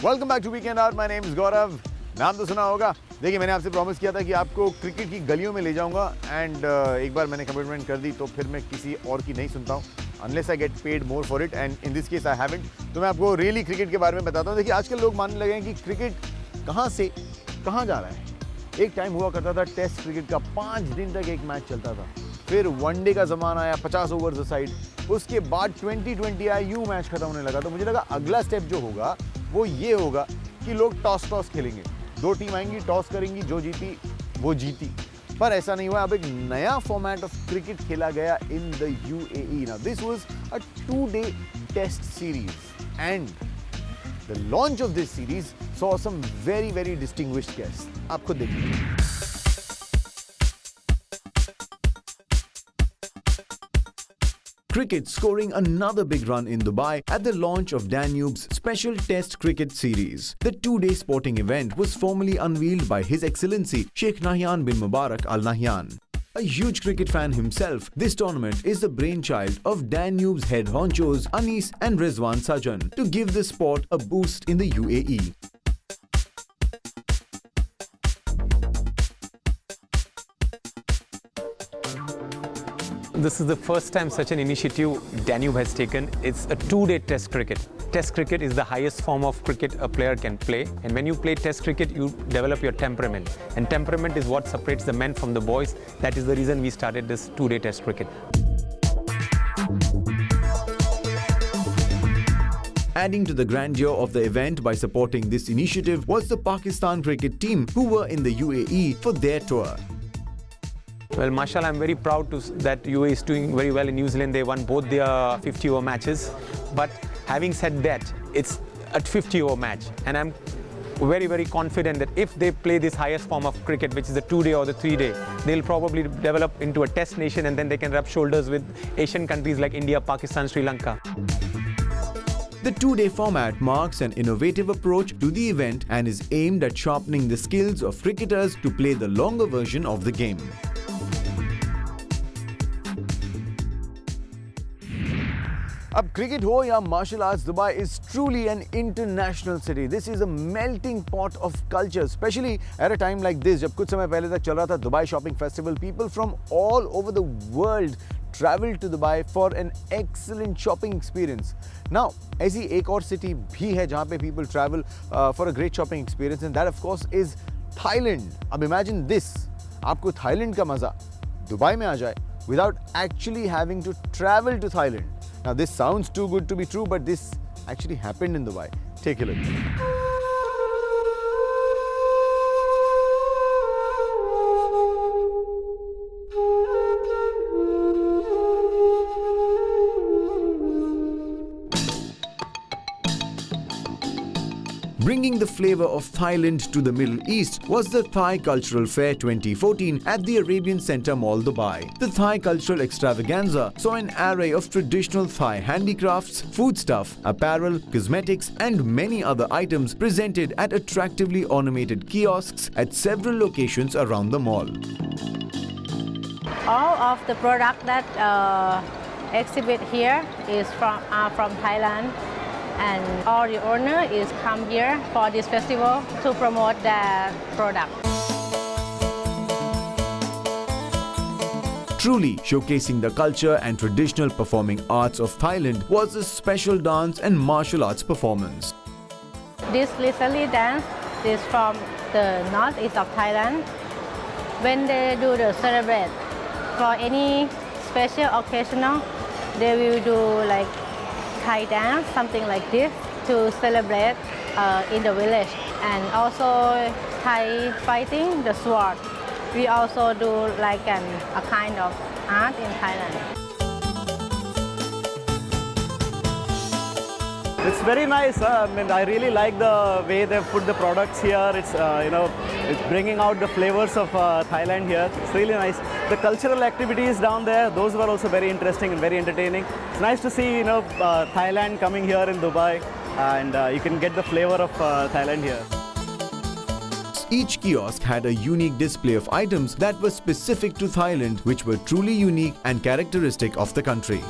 Welcome back to weekend hour. My name is Gaurav. नाम तो सुना होगा। देखिए, मैंने आपसे प्रॉमिस किया था कि आपको क्रिकेट की गलियों में ले जाऊंगा एंड एक बार मैंने कमिटमेंट कर दी तो फिर मैं किसी और की नहीं सुनता हूँ unless I get paid more for it and in this case I haven't. तो मैं आपको रियली क्रिकेट के बारे में बताता हूँ। देखिए, आजकल लोग मानने लगे हैं कि क्रिकेट कहाँ से कहाँ जा रहा है। एक टाइम हुआ करता था टेस्ट क्रिकेट का 5 दिन तक एक मैच चलता था, फिर वनडे का ज़माना आया 50 ओवर्स साइड, उसके बाद 2020 आया, यूं मैच खत्म होने लगा। तो मुझे लगा अगला स्टेप जो होगा वो ये होगा कि लोग टॉस खेलेंगे, 2 टीम आएंगी, टॉस करेंगी, जो जीती वो जीती। पर ऐसा नहीं हुआ। अब एक नया फॉर्मेट ऑफ क्रिकेट खेला गया in the UAE. Now this was a 2-day test series and the launch of this series saw some very distinguished guests. आप खुद देखिए। Cricket scoring another big run in Dubai at the launch of Danube's special Test Cricket Series. The 2-day sporting event was formally unveiled by His Excellency Sheikh Nahyan bin Mubarak Al Nahyan. A huge cricket fan himself, this tournament is the brainchild of Danube's head honchos Anis and Rizwan Sajan to give the sport a boost in the UAE. This is the first time such an initiative Danube has taken. It's a 2-day test cricket. Test cricket is the highest form of cricket a player can play. And when you play test cricket, you develop your temperament. And temperament is what separates the men from the boys. That is the reason we started this 2-day test cricket. Adding to the grandeur of the event by supporting this initiative was the Pakistan cricket team who were in the UAE for their tour. Well, mashallah, I'm very proud that UAE is doing very well in New Zealand. They won both their 50-over matches. But having said that, it's a 50-over match. And I'm very confident that if they play this highest form of cricket, which is the 2-day or the 3-day, they'll probably develop into a test nation and then they can rub shoulders with Asian countries like India, Pakistan, Sri Lanka. The 2-day format marks an innovative approach to the event and is aimed at sharpening the skills of cricketers to play the longer version of the game. अब cricket हो या martial arts, Dubai is truly an international city. This is a melting pot of culture, specially at a time like this, जब कुछ समय पहले तक चल रहा था Dubai shopping festival. People from all over the world travel to Dubai for an excellent shopping experience. Now, ऐसी एक और सिटी भी है जहाँ पे people travel for a great shopping experience, and that of course is Thailand. अब imagine this, आपको Thailand का मजा दुबई में आ जाए without actually having to travel to Thailand. Now, this sounds too good to be true, but this actually happened in Dubai. Take a look. Bringing the flavor of Thailand to the Middle East was the Thai Cultural Fair 2014 at the Arabian Centre Mall, Dubai. The Thai Cultural Extravaganza saw an array of traditional Thai handicrafts, foodstuff, apparel, cosmetics and many other items presented at attractively ornamented kiosks at several locations around the mall. All of the products that exhibit here are from Thailand. And all the owner is come here for this festival to promote their product. Truly showcasing the culture and traditional performing arts of Thailand was a special dance and martial arts performance. This Lisali dance is from the northeast of Thailand. When they do the celebrate for any special occasional, they will do like Thai dance, something like this, to celebrate in the village. And also Thai fighting, the sword. We also do like a kind of art in Thailand. It's very nice. I mean, I really like the way they've put the products here. It's it's bringing out the flavors of Thailand here. It's really nice. The cultural activities down there, those were also very interesting and very entertaining. It's nice to see Thailand coming here in Dubai, and you can get the flavor of Thailand here. Each kiosk had a unique display of items that were specific to Thailand, which were truly unique and characteristic of the country.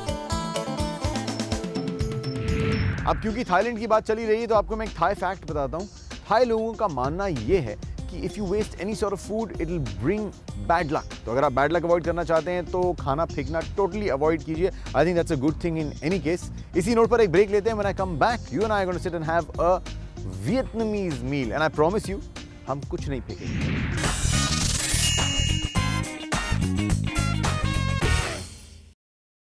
अब क्योंकि Thailand की बात चली रही है तो आपको मैं एक थाई फैक्ट बताता हूँ। थाई लोगों का मानना ये है कि if you waste any sort of food it will bring bad luck. तो अगर आप बैड लक अवॉइड करना चाहते हैं तो खाना फेंकना टोटली अवॉइड कीजिए। I think that's a good thing in any case. इसी नोट पर एक ब्रेक लेते हैं। When I come back you and I are going to sit and have a Vietnamese meal and I promise you हम कुछ नहीं फेंकेंगे।